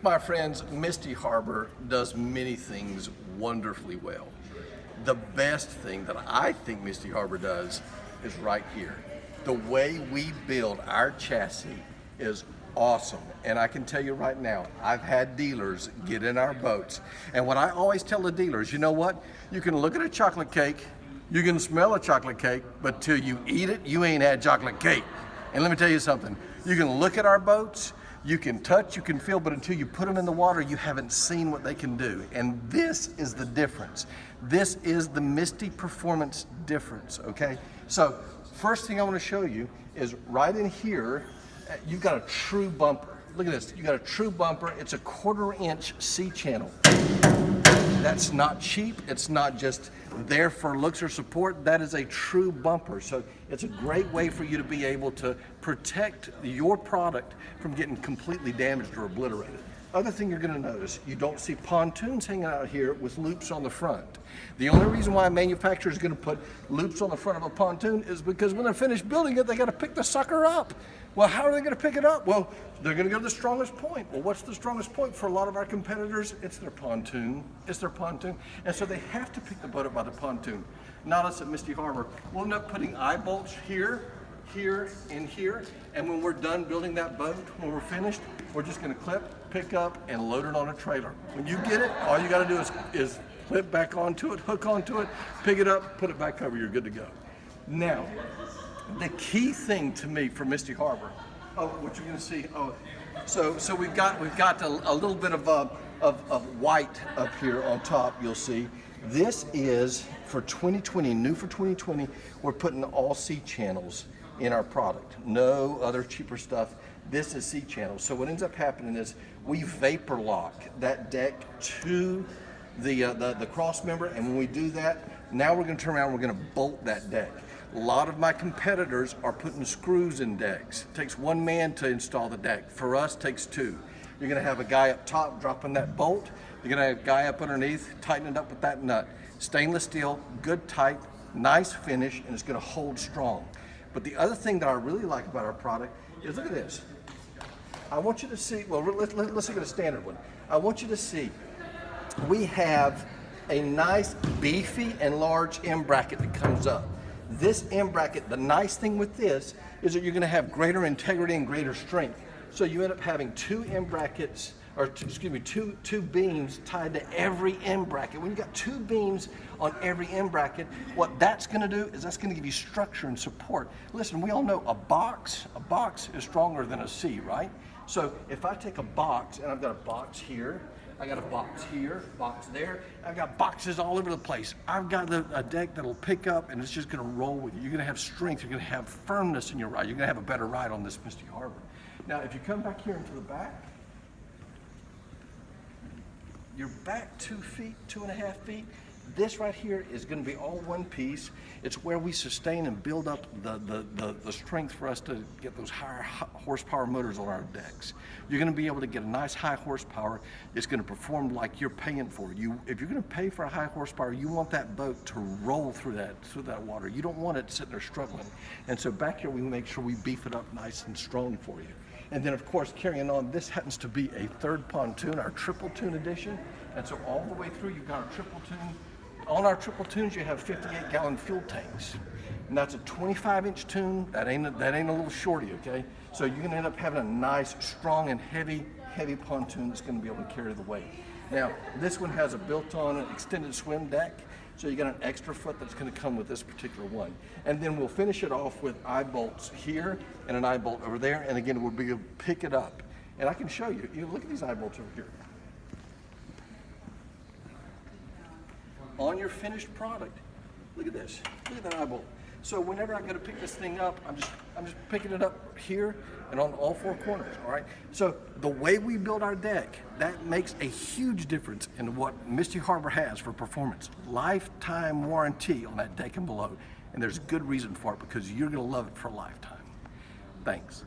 My friends, Misty Harbor does many things wonderfully well. The best thing that I think Misty Harbor does is right here. The way we build our chassis is awesome. And I can tell you right now, I've had dealers get in our boats. And what I always tell the dealers, you know what? You can look at a chocolate cake, you can smell a chocolate cake, but till you eat it, you ain't had chocolate cake. And let me tell you something, you can look at our boats, you can touch, you can feel, but until you put them in the water, you haven't seen what they can do. And this is the difference. This is the Misty performance difference, okay? So, first thing I want to show you is right in here, you've got a true bumper. Look at this, you got a true bumper. It's a 1/4 inch C channel. That's not cheap. It's not just there for looks or support. That is a true bumper. So it's a great way for you to be able to protect your product from getting completely damaged or obliterated. Other thing you're going to notice, you don't see pontoons hanging out here with loops on the front. The only reason why a manufacturer is going to put loops on the front of a pontoon is because when they're finished building it, they got to pick the sucker up. Well, how are they going to pick it up? Well, they're going to go to the strongest point. Well, what's the strongest point for a lot of our competitors? It's their pontoon. It's their pontoon. And so they have to pick the boat up by the pontoon. Not us at Misty Harbor. We'll end up putting eye bolts here, here, and here. And when we're done building that boat, when we're finished, we're just going to clip, pick up, and load it on a trailer. When you get it, all you got to do is clip back onto it, hook onto it, pick it up, put it back over, you're good to go. Now, the key thing to me for Misty Harbor, what you're going to see, so we've got a little bit of white up here on top. You'll see this is for 2020, new for 2020. We're putting all C channels in our product. No other cheaper stuff. This is C channels. So what ends up happening is we vapor lock that deck to the cross member, and when we do that, now we're going to turn around. We're going to bolt that deck. A lot of my competitors are putting screws in decks. It takes one man to install the deck. For us, it takes two. You're going to have a guy up top dropping that bolt. You're going to have a guy up underneath tightening it up with that nut. Stainless steel, good tight, nice finish, and it's going to hold strong. But the other thing that I really like about our product is, look at this. I want you to see, well, let's look at a standard one. I want you to see, we have a nice beefy and large M bracket that comes up. This M bracket, the nice thing with this is that you're going to have greater integrity and greater strength. So you end up having two M brackets, or two beams tied to every M bracket. When you got two beams on every M bracket, what that's going to do is that's going to give you structure and support. Listen, we all know a box is stronger than a C, right? So if I take a box, and I've got a box here, I got a box here, box there. I've got boxes all over the place. I've got a deck that'll pick up and it's just gonna roll with you. You're gonna have strength, you're gonna have firmness in your ride. You're gonna have a better ride on this Misty Harbor. Now, if you come back here into the back, you're back 2 feet, 2.5 feet. This right here is going to be all one piece. It's where we sustain and build up the strength for us to get those higher horsepower motors on our decks. You're going to be able to get a nice high horsepower. It's going to perform like you're paying for it. If you're going to pay for a high horsepower, you want that boat to roll through that water. You don't want it sitting there struggling. And so back here, we make sure we beef it up nice and strong for you. And then, of course, carrying on, this happens to be a third pontoon, our triple tune edition. And so all the way through, you've got our triple tune. On our triple tunes, you have 58-gallon fuel tanks. And that's a 25-inch tune. That ain't a little shorty, okay? So you're gonna end up having a nice, strong, and heavy pontoon that's gonna be able to carry the weight. Now, this one has a built-on extended swim deck, so you got an extra foot that's gonna come with this particular one. And then we'll finish it off with eye bolts here and an eye bolt over there, and again, we'll be able to pick it up. And I can show you, look at these eye bolts over here. On your finished product, look at this, look at that eye bolt. So whenever I go to pick this thing up, I'm just picking it up here and on all four corners, all right? So the way we build our deck, that makes a huge difference in what Misty Harbor has for performance. Lifetime warranty on that deck and below, and there's good reason for it because you're gonna love it for a lifetime. Thanks.